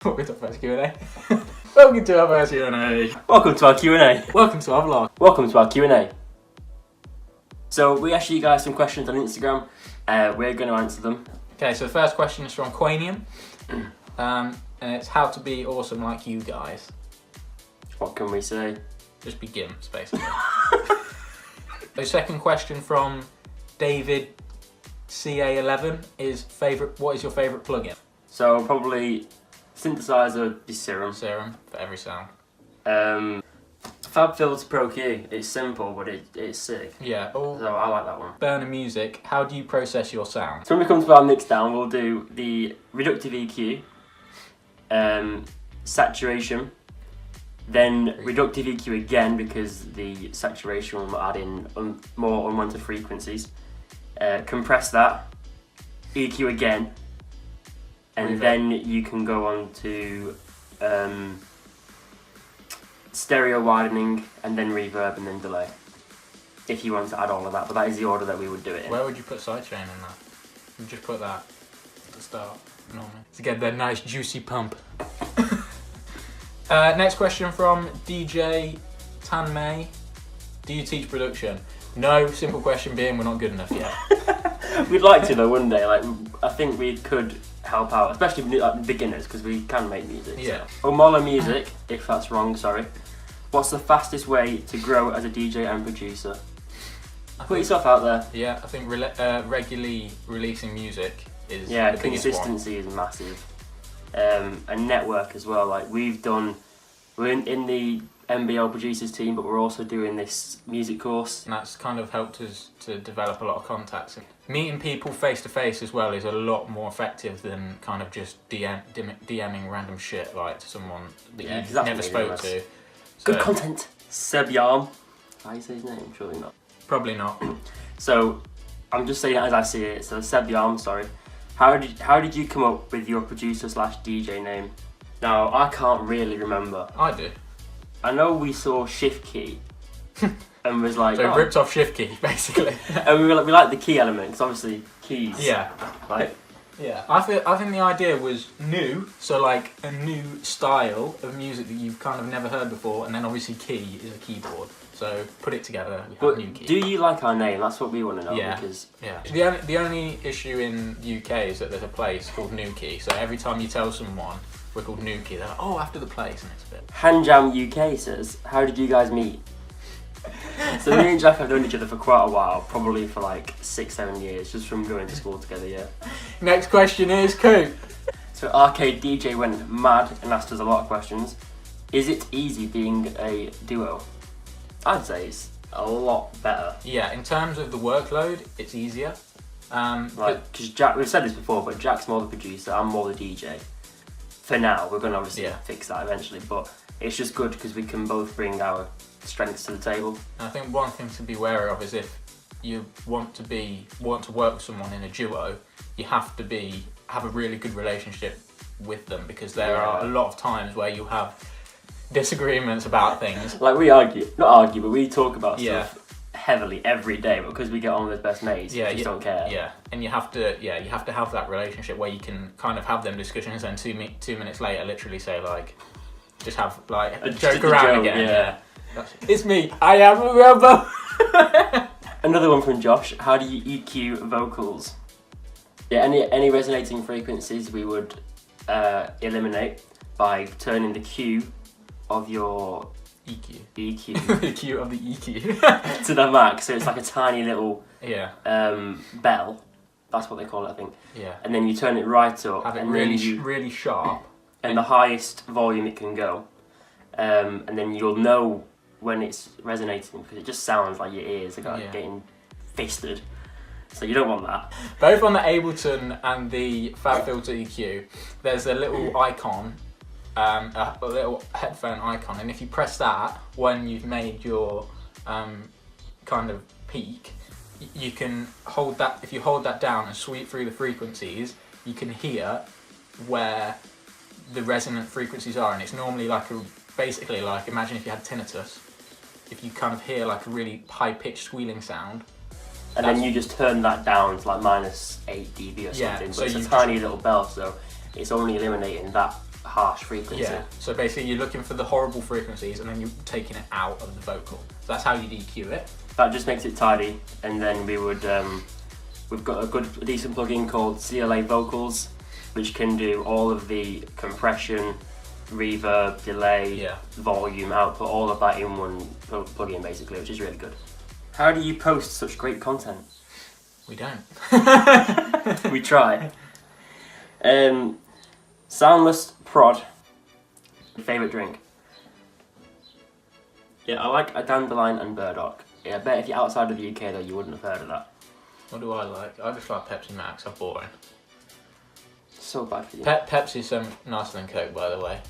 Welcome to our first Q&A. Welcome to our first Q&A. Welcome to our Q&A. Welcome to our vlog. Welcome to our Q&A. So we asked you guys some questions on Instagram. We're going to answer them. Okay, so the first question is from Quanium. And it's how to be awesome like you guys. What can we say? Just be Gims, basically. The second question from David CA11 is what is your favourite plugin? So probably synthesizer is Serum. Serum for every sound. FabFilter Pro Q. It's simple, but it's sick. Yeah. So I like that one. Burner Music. How do you process your sound? So when we come to our mix down, we'll do the reductive EQ, saturation, then reductive EQ again because the saturation will add in more unwanted frequencies. Compress that, EQ again, and then you can go on to stereo widening and then reverb and then delay if you want to add all of that, but that is the order that we would do it in. Where would you put sidechain in that? You just put that at the start normally to get that nice juicy pump. Next question from DJ Tanmay. Do you teach production? No, simple question being we're not good enough yet. We'd like to though one day. Like I think we could help out, especially like beginners, because we can make music. Yeah. So. Omolo Music, if that's wrong, sorry. What's the fastest way to grow as a DJ and producer? Put yourself out there. Yeah, I think regularly releasing music is the biggest consistency is massive, and network as well. Like we're in the MBL producers team, but we're also doing this music course. And that's kind of helped us to develop a lot of contacts. Meeting people face to face as well is a lot more effective than kind of just DMing random shit like to someone that you never spoke to. So, good content. Seb Yarm. How do you say his name? Surely not. Probably not. So I'm just saying it as I see it. So Seb Yarm, sorry. How did you come up with your producer / DJ name? Now I can't really remember. I do. I know we saw Shift Key and was like, so ripped off Shift Key basically. And we like the key element because obviously keys. Yeah. Like. Yeah. I think the idea was new, so like a new style of music that you've kind of never heard before, and then obviously key is a keyboard. So put it together. We have NuKey. Do you like our name? That's what we want to know. Yeah. Because The only issue in the UK is that there's a place called NuKey. So every time you tell someone we're called NuKey, they're like, oh, after the place, and it's a bit. Handjam UK says, how did you guys meet? So me and Jack have known each other for quite a while, probably for like 6-7 years, just from going to school together. Yeah. Next question is Coop. So Arcade DJ went mad and asked us a lot of questions. Is it easy being a duo? I'd say it's a lot better. Yeah, in terms of the workload, it's easier. Because Jack, we've said this before, but Jack's more the producer, I'm more the DJ. For now, we're going to obviously fix that eventually, but it's just good because we can both bring our strengths to the table. And I think one thing to be wary of is if you want to work with someone in a duo, you have to have a really good relationship with them, because there are a lot of times where you have disagreements about things. Like we not argue, but we talk about stuff heavily every day, but because we get on with best mates, we just don't care. Yeah, and you have to have that relationship where you can kind of have them discussions and 2 minutes later literally say like, just have like a joke around again. Yeah. It's me, I am a robot. Another one from Josh, how do you EQ vocals? Yeah, any resonating frequencies we would eliminate by turning the Q of your EQ. The Q of the EQ. To the max, so it's like a tiny little bell. That's what they call it, I think. Yeah. And then you turn it right up. Have it and really sharp. And the highest volume it can go. And then you'll know when it's resonating because it just sounds like your ears are getting fisted. So you don't want that. Both on the Ableton and the FabFilter EQ, there's a little icon, a little headphone icon, and if you press that when you've made your kind of peak, you can hold that. If you hold that down and sweep through the frequencies, you can hear where the resonant frequencies are, and it's normally like basically like, imagine if you had tinnitus. If you kind of hear like a really high-pitched squealing sound, and then you just turn that down to like -8 dB or something, but it's a tiny little bell, so it's only eliminating that harsh frequency. Yeah. So basically, you're looking for the horrible frequencies, and then you're taking it out of the vocal. So that's how you EQ it. That just makes it tidy, and then we would we've got a decent plugin called CLA Vocals, which can do all of the compression, reverb, delay, volume, output, all of that in one plugin basically, which is really good. How do you post such great content? We don't. We try. Soundless prod. Favourite drink? Yeah, I like a dandelion and burdock. Yeah, I bet if you're outside of the UK though, you wouldn't have heard of that. What do I like? I just like Pepsi Max. I'm boring. So bad for you. Pepsi's so nicer than Coke, by the way.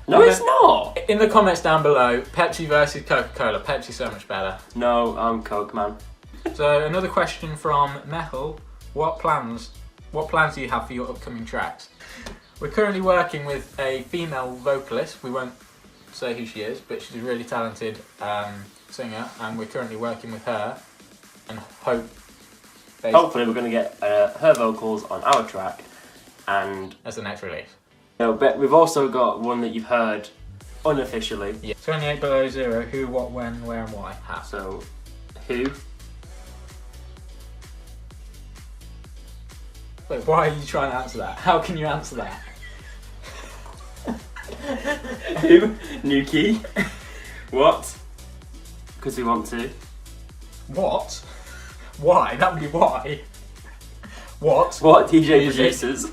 No, it's not! In the comments down below, Pepsi versus Coca-Cola. Pepsi's so much better. No, I'm Coke, man. So another question from Mehul. What plans do you have for your upcoming tracks? We're currently working with a female vocalist. We won't say who she is, but she's a really talented singer, and we're currently working with her, and hopefully we're going to get her vocals on our track, and as the next release. No, but we've also got one that you've heard unofficially. Yeah. 28 below zero. Who, what, when, where, and why? How? So, who? Wait, why are you trying to answer that? How can you answer that? Who? NuKey. What? Because we want to. What? Why? That would be why. What? What DJ producers?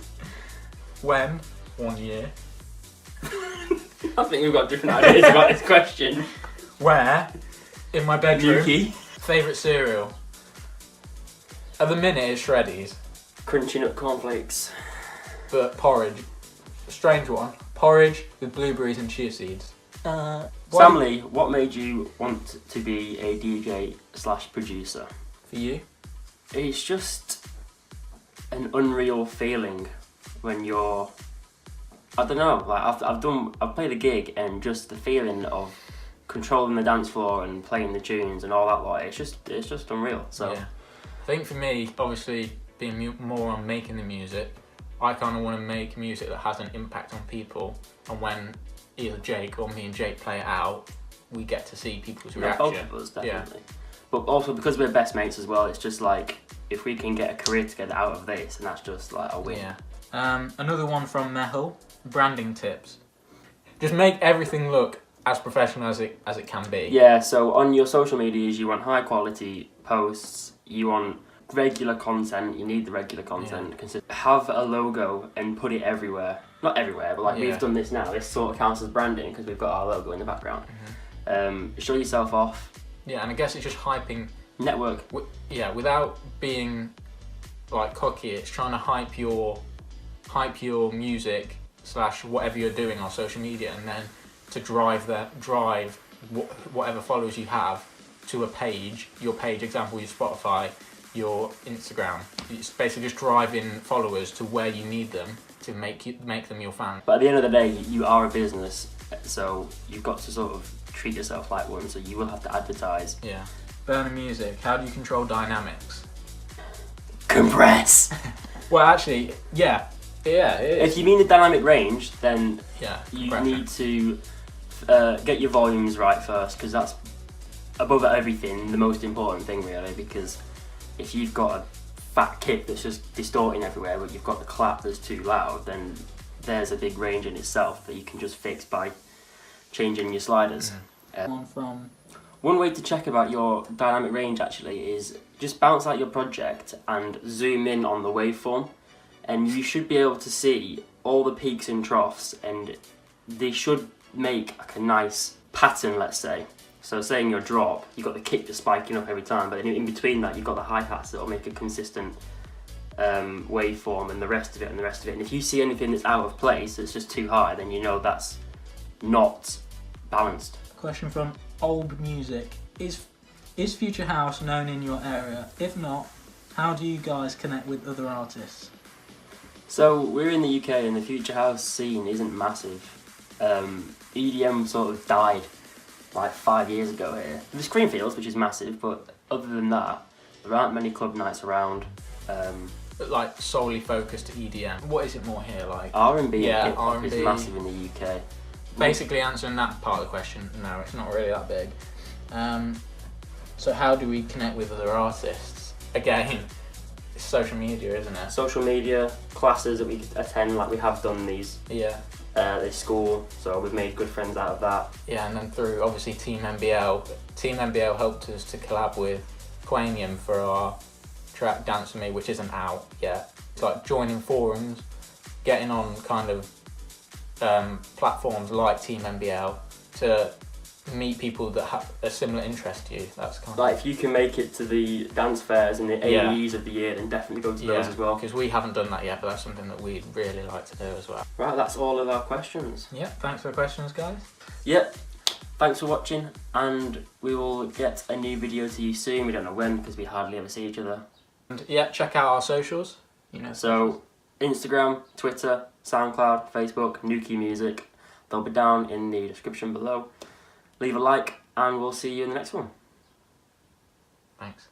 When? 1 year. I think we've got different ideas about this question. Where? In my bedroom. NuKey. Favourite cereal? At the minute it's Shreddies. Crunchy nut cornflakes. But porridge. Strange one. Porridge with blueberries and chia seeds. Samly, what made you want to be a DJ/producer? For you? It's just an unreal feeling when you're, I don't know, like I've played a gig, and just the feeling of controlling the dance floor and playing the tunes and all that lot, it's just unreal. So yeah. I think for me, obviously being more on making the music, I kind of want to make music that has an impact on people, and when either Jake or me and Jake play it out, we get to see people's reaction. Both of us, definitely. Yeah. But also because we're best mates as well, it's just like, if we can get a career together out of this, and that's just like a win. Yeah. Another one from Mehul. Branding tips. Just make everything look as professional as it can be. Yeah, so on your social medias, you want high quality posts, you want regular content, you need the regular content. Yeah. Have a logo and put it everywhere. Not everywhere, but like we've done this now. This sort of counts as branding because we've got our logo in the background. Mm-hmm. Show yourself off. Yeah, and I guess it's just hyping. Network. Without being like cocky, it's trying to hype your music / whatever you're doing on social media, and then to drive whatever followers you have to a page. Your page, example, your Spotify, your Instagram. It's basically just driving followers to where you need them to make them your fan. But at the end of the day, you are a business, so you've got to sort of treat yourself like one. So you will have to advertise. Yeah. Burner music. How do you control dynamics? Compress. Well, actually, yeah, it is. If you mean the dynamic range, then you compression. need to get your volumes right first, because that's above everything the most important thing, really. Because if you've got a fat kick that's just distorting everywhere, but you've got the clap that's too loud, then there's a big range in itself that you can just fix by changing your sliders. One way to check about your dynamic range actually is just bounce out your project and zoom in on the waveform, and you should be able to see all the peaks and troughs, and they should make like a nice pattern, let's say. So saying your drop, you've got the kick just spiking up every time, but in between that you've got the hi-hats that will make a consistent waveform, and the rest of it and the rest of it. And if you see anything that's out of place, that's just too high, then you know that's not balanced. Question from Old Music. Is Future House known in your area? If not, how do you guys connect with other artists? So we're in the UK, and the Future House scene isn't massive. EDM sort of died like 5 years ago here. There's Creamfields, which is massive, but other than that, there aren't many club nights around. like solely focused to EDM? What is it more here like? R&B Yeah, and hip hop is R&B. massive in the UK. Basically answering that part of the question, no, it's not really that big. So how do we connect with other artists? Again, it's social media, isn't it? Social media, classes that we attend, like we have done these. Yeah. This school, so we've made good friends out of that. Yeah, and then through obviously Team MBL. Team MBL helped us to collab with Quanium for our track Dance For Me, which isn't out yet. It's like joining forums, getting on kind of platforms like Team MBL to meet people that have a similar interest to you. That's kind Like if you can make it to the dance fairs and the AEs of the year, then definitely go to those as well. Because we haven't done that yet, but that's something that we'd really like to do as well. Right, that's all of our questions. Yeah, thanks for the questions, guys. Yep, thanks for watching, and we will get a new video to you soon. We don't know when because we hardly ever see each other. And yeah, check out our socials. So Instagram, Twitter, SoundCloud, Facebook, NuKey Music. They'll be down in the description below. Leave a like, and we'll see you in the next one. Thanks.